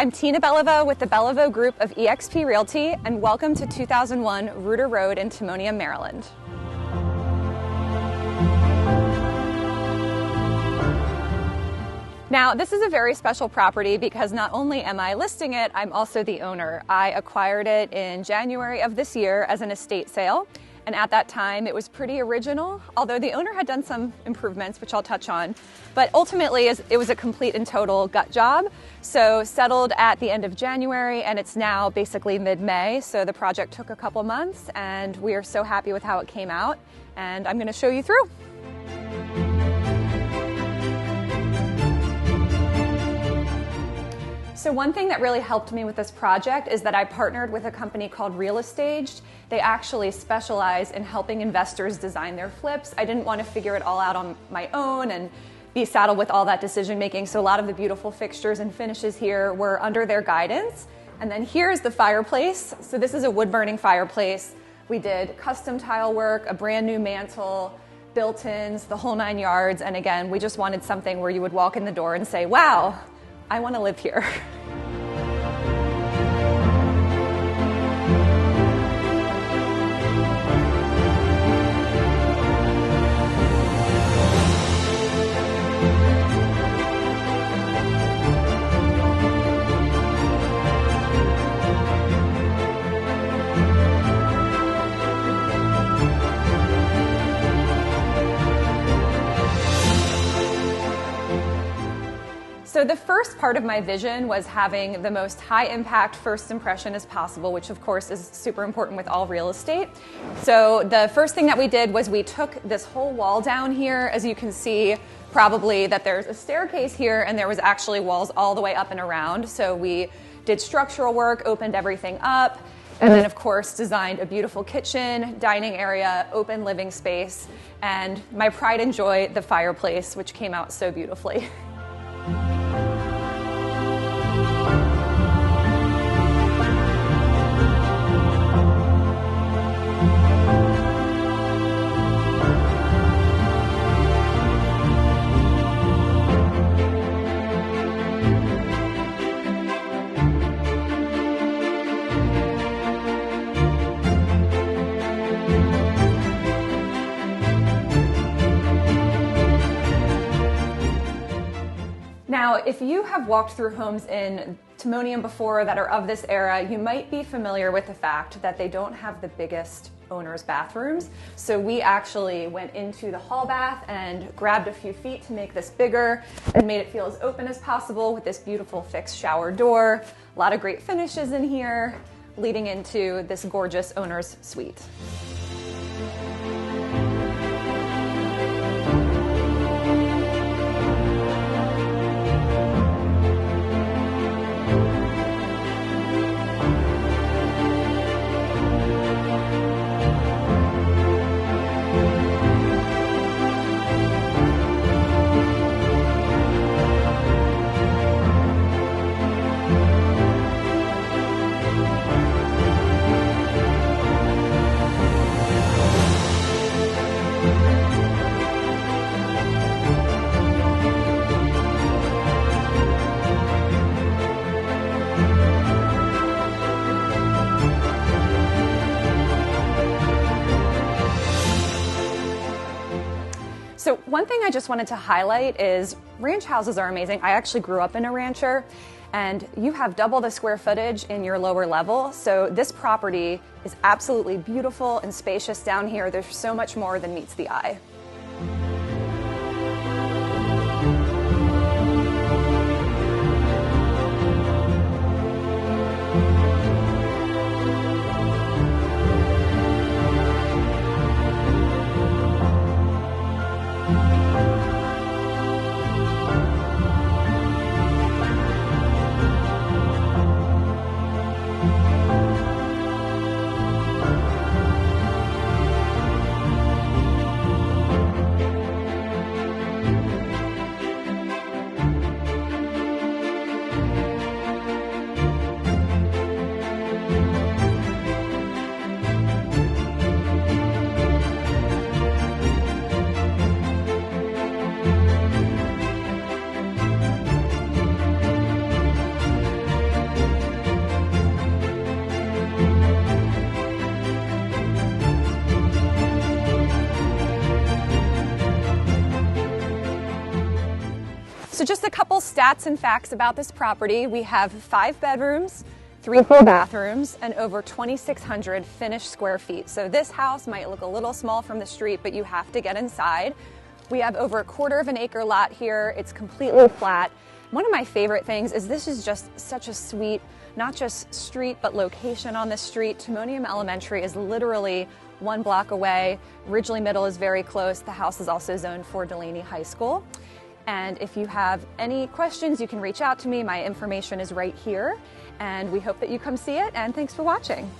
I'm Tina Beliveau with the Beliveau Group of eXp Realty, and welcome to 2001 Reuter Road in Timonium, Maryland. Now, this is a very special property because not only am I listing it, I'm also the owner. I acquired it in January of this year as an estate sale, and at that time it was pretty original, although the owner had done some improvements, which I'll touch on. But ultimately, it was a complete and total gut job. So settled at the end of January, and it's now basically mid-May. So the project took a couple months, and we are so happy with how it came out, and I'm going to show you through. So one thing that really helped me with this project is that I partnered with a company called Real Estate. They actually specialize in helping investors design their flips. I didn't want to figure it all out on my own and be saddled with all that decision making. So a lot of the beautiful fixtures and finishes here were under their guidance. And then here's the fireplace. So this is a wood burning fireplace. We did custom tile work, a brand new mantle, built-ins, the whole 9 yards. And again, we just wanted something where you would walk in the door and say, wow, I want to live here. So the first part of my vision was having the most high impact first impression as possible, which of course is super important with all real estate. So the first thing that we did was we took this whole wall down here. As you can see, probably that there's a staircase here, and there was actually walls all the way up and around. So we did structural work, opened everything up, and then of course designed a beautiful kitchen, dining area, open living space, and my pride and joy, the fireplace, which came out so beautifully. Now, if you have walked through homes in Timonium before that are of this era, you might be familiar with the fact that they don't have the biggest owner's bathrooms. So we actually went into the hall bath and grabbed a few feet to make this bigger and made it feel as open as possible with this beautiful fixed shower door. A lot of great finishes in here, leading into this gorgeous owner's suite. So one thing I just wanted to highlight is ranch houses are amazing. I actually grew up in a rancher, and you have double the square footage in your lower level. So this property is absolutely beautiful and spacious down here. There's so much more than meets the eye. So just a couple stats and facts about this property. We have 5 bedrooms, 3 full bathrooms, and over 2,600 finished square feet. So this house might look a little small from the street, but you have to get inside. We have over 1/4 of an acre lot here. It's completely flat. One of my favorite things is this is just such a sweet, not just street, but location on the street. Timonium Elementary is literally 1 block away. Ridgely Middle is very close. The house is also zoned for Delaney High School. And if you have any questions, you can reach out to me. My information is right here. And we hope that you come see it, and thanks for watching.